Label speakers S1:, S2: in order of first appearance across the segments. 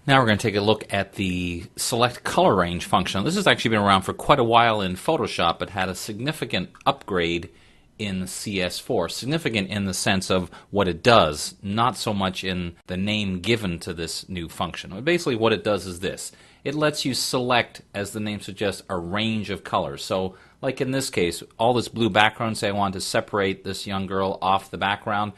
S1: Now we're going to take a look at the select color range function. This has actually been around for quite a while in Photoshop, but had a significant upgrade in CS4. Significant in the sense of what it does, not so much in the name given to this new function. Basically what it does is this. It lets you select, as the name suggests, a range of colors. So like in this case, all this blue background, say I want to separate this young girl off the background.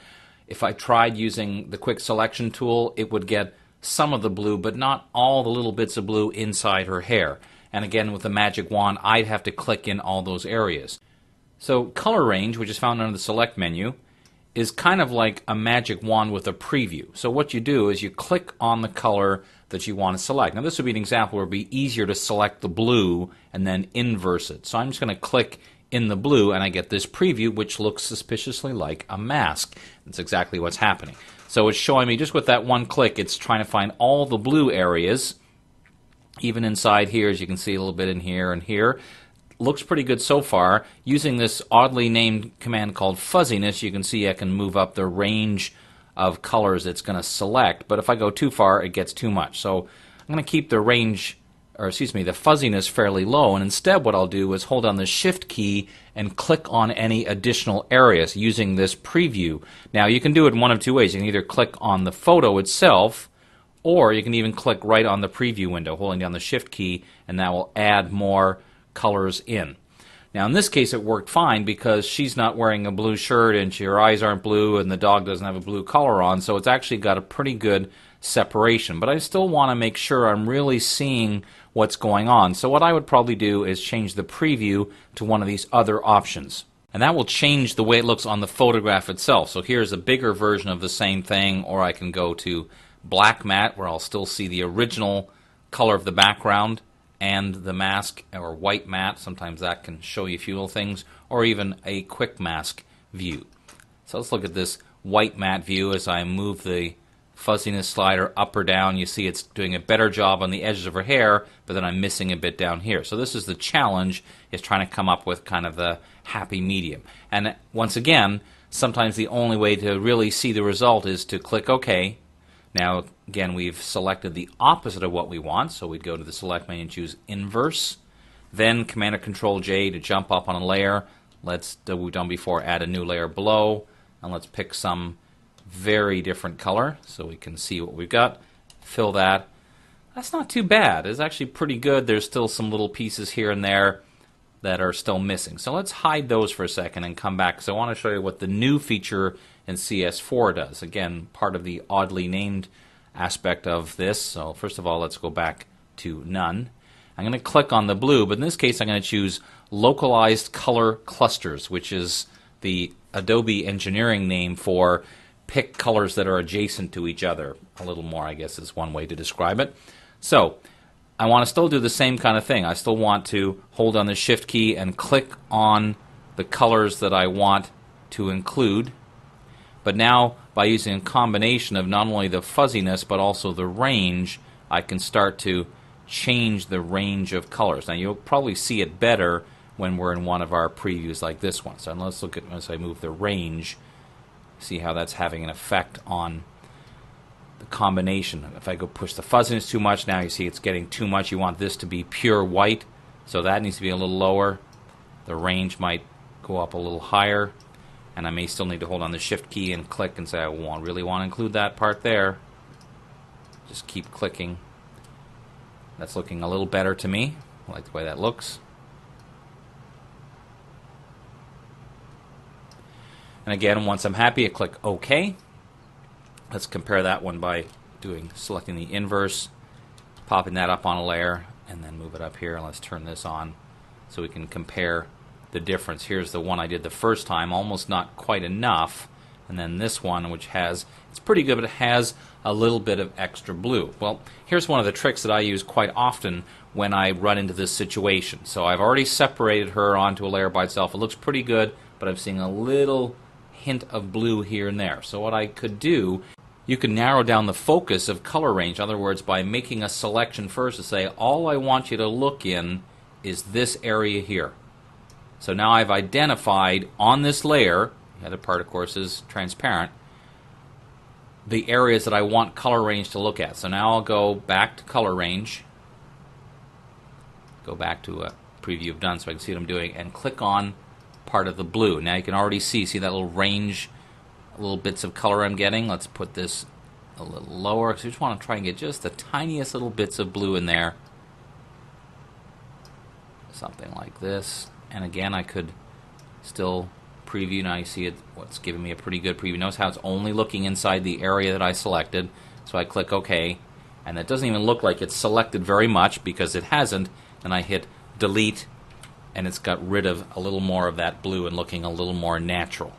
S1: If I tried using the quick selection tool, it would get some of the blue, but not all the little bits of blue inside her hair. And again, with the magic wand, I'd have to click in all those areas. So color range, which is found under the select menu, is kind of like a magic wand with a preview. So what you do is you click on the color that you want to select. Now this would be an example where it would be easier to select the blue and then inverse it. So I'm just going to click in the blue and I get this preview, which looks suspiciously like a mask. That's exactly what's happening. So it's showing me just with that one click, it's trying to find all the blue areas, even inside here, as you can see a little bit in here and here. Looks pretty good so far. Using this oddly named command called fuzziness, you can see I can move up the range of colors it's going to select, but if I go too far, it gets too much. So I'm going to keep the range, or excuse me, the fuzziness fairly low, and instead what I'll do is hold down the Shift key and click on any additional areas using this preview. Now you can do it in one of two ways. You can either click on the photo itself, or you can even click right on the preview window, holding down the Shift key, and that will add more colors in. Now in this case it worked fine because she's not wearing a blue shirt and her eyes aren't blue and the dog doesn't have a blue collar on, so it's actually got a pretty good separation. But I still want to make sure I'm really seeing what's going on. So what I would probably do is change the preview to one of these other options. And that will change the way it looks on the photograph itself. So here's a bigger version of the same thing, or I can go to black matte where I'll still see the original color of the background and the mask, or white matte. Sometimes that can show you a few little things, or even a quick mask view. So let's look at this white matte view. As I move the fuzziness slider up or down, you see it's doing a better job on the edges of her hair, but then I'm missing a bit down here. So this is the challenge, is trying to come up with kind of the happy medium. And once again, sometimes the only way to really see the result is to click OK. Now again, we've selected the opposite of what we want, so we'd go to the select menu and choose inverse, then Command or Control J to jump up on a layer. Let's do what we've done before, add a new layer below, and let's pick some very different color so we can see what we've got. Fill that. That's not too bad. It's actually pretty good. There's still some little pieces here and there that are still missing. So let's hide those for a second and come back, because I want to show you what the new feature in CS4 does. Again, part of the oddly named aspect of this. So first of all, let's go back to none. I'm going to click on the blue, but in this case I'm going to choose localized color clusters, which is the Adobe engineering name for pick colors that are adjacent to each other. A little more, I guess, is one way to describe it. So I want to still do the same kind of thing. I still want to hold down the Shift key and click on the colors that I want to include. But now, by using a combination of not only the fuzziness but also the range, I can start to change the range of colors. Now you'll probably see it better when we're in one of our previews like this one. So let's look at, as I move the range, see how that's having an effect on the combination. If I go push the fuzziness too much, now you see it's getting too much. You want this to be pure white, so that needs to be a little lower. The range might go up a little higher, and I may still need to hold on the Shift key and click and say I really want to include that part there. Just keep clicking. That's looking a little better to me. I like the way that looks. And again, once I'm happy, I click OK. Let's compare that one by selecting the inverse, popping that up on a layer, and then move it up here. And let's turn this on so we can compare the difference. Here's the one I did the first time, almost not quite enough. And then this one, which it's pretty good, but it has a little bit of extra blue. Well, here's one of the tricks that I use quite often when I run into this situation. So I've already separated her onto a layer by itself. It looks pretty good, but I'm seeing a little hint of blue here and there. So what I could do, you can narrow down the focus of color range. In other words, by making a selection first to say, all I want you to look in is this area here. So now I've identified on this layer, the other part of course is transparent, the areas that I want color range to look at. So now I'll go back to color range, go back to a preview of done so I can see what I'm doing, and click on part of the blue. Now you can already see that little range, little bits of color I'm getting. Let's put this a little lower because we just want to try and get just the tiniest little bits of blue in there. Something like this. And again, I could still preview. Now you see what's giving me a pretty good preview. Notice how it's only looking inside the area that I selected. So I click OK, and it doesn't even look like it's selected very much because it hasn't. And I hit delete, and it's got rid of a little more of that blue and looking a little more natural.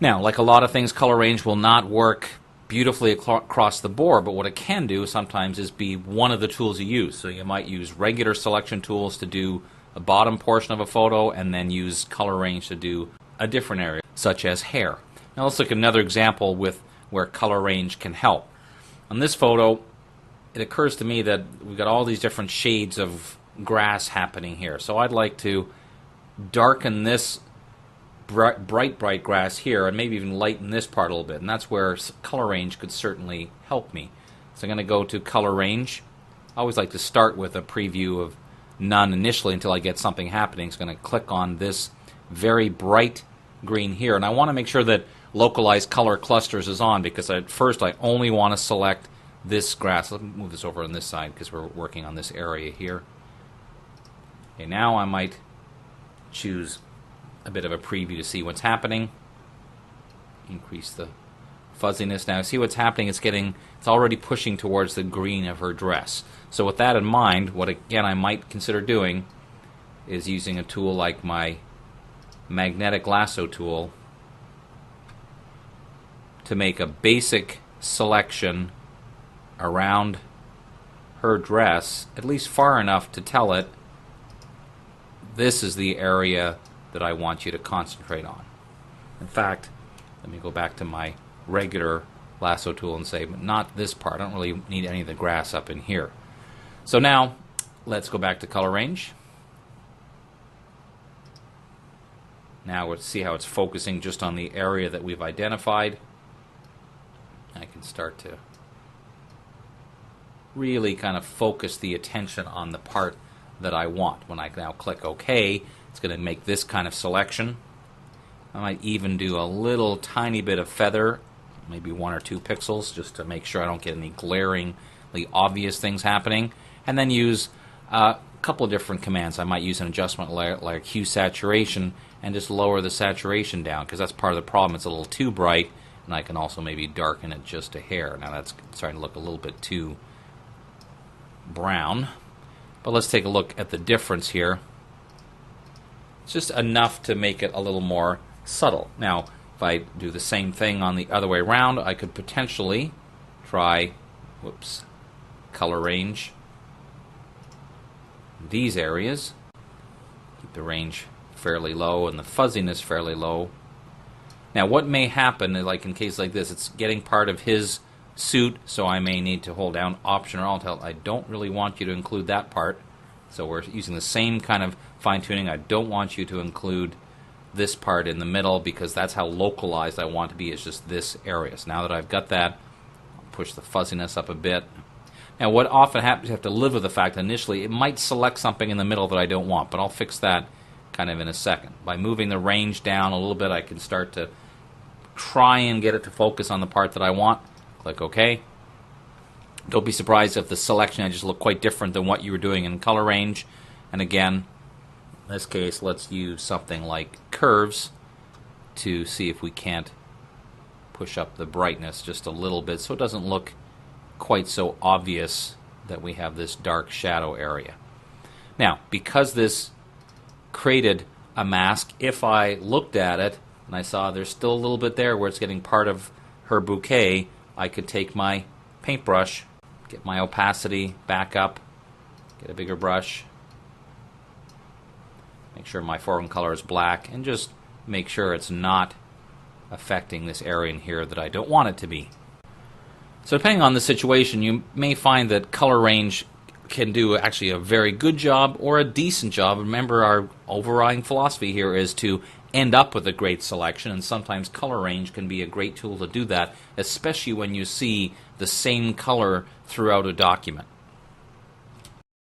S1: Now, like a lot of things, color range will not work beautifully across the board, but what it can do sometimes is be one of the tools you use. So you might use regular selection tools to do a bottom portion of a photo and then use color range to do a different area, such as hair. Now let's look at another example with where color range can help. On this photo, it occurs to me that we've got all these different shades of grass happening here. So I'd like to darken this bright grass here and maybe even lighten this part a little bit. And that's where color range could certainly help me. So I'm going to go to color range. I always like to start with a preview of none initially until I get something happening. So I'm going to click on this very bright green here. And I want to make sure that localized color clusters is on because at first I only want to select this grass. Let me move this over on this side because we're working on this area here. Okay, now I might choose a bit of a preview to see what's happening. Increase the fuzziness. Now see what's happening. It's already pushing towards the green of her dress. So with that in mind, what again I might consider doing is using a tool like my magnetic lasso tool to make a basic selection around her dress, at least far enough to tell it this is the area that I want you to concentrate on. In fact, let me go back to my regular lasso tool and say, but not this part. I don't really need any of the grass up in here. So now, let's go back to color range. Now let's see how it's focusing just on the area that we've identified. I can start to really kind of focus the attention on the part that I want. When I now click OK, it's going to make this kind of selection. I might even do a little tiny bit of feather, maybe 1 or 2 pixels, just to make sure I don't get any glaringly obvious things happening. And then use a couple of different commands. I might use an adjustment layer like hue saturation and just lower the saturation down because that's part of the problem. It's a little too bright, and I can also maybe darken it just a hair. Now that's starting to look a little bit too brown. But let's take a look at the difference here. It's just enough to make it a little more subtle. Now, if I do the same thing on the other way around, I could potentially try, color range these areas. Keep the range fairly low and the fuzziness fairly low. Now, what may happen, like in cases like this, it's getting part of his suit, so I may need to hold down Option or Alt. I don't really want you to include that part. So we're using the same kind of fine-tuning. I don't want you to include this part in the middle because that's how localized I want to be, is just this area. So now that I've got that, I'll push the fuzziness up a bit. Now what often happens, you have to live with the fact that initially it might select something in the middle that I don't want, but I'll fix that kind of in a second. By moving the range down a little bit, I can start to try and get it to focus on the part that I want. Click OK. Don't be surprised if the selection just look quite different than what you were doing in color range. And again, in this case, let's use something like curves to see if we can't push up the brightness just a little bit so it doesn't look quite so obvious that we have this dark shadow area. Now, because this created a mask, if I looked at it and I saw there's still a little bit there where it's getting part of her bouquet, I could take my paintbrush, get my opacity back up, get a bigger brush, make sure my foreground color is black, and just make sure it's not affecting this area in here that I don't want it to be. So depending on the situation, you may find that color range can do actually a very good job or a decent job. Remember, our overriding philosophy here is to end up with a great selection, and sometimes color range can be a great tool to do that, especially when you see the same color throughout a document.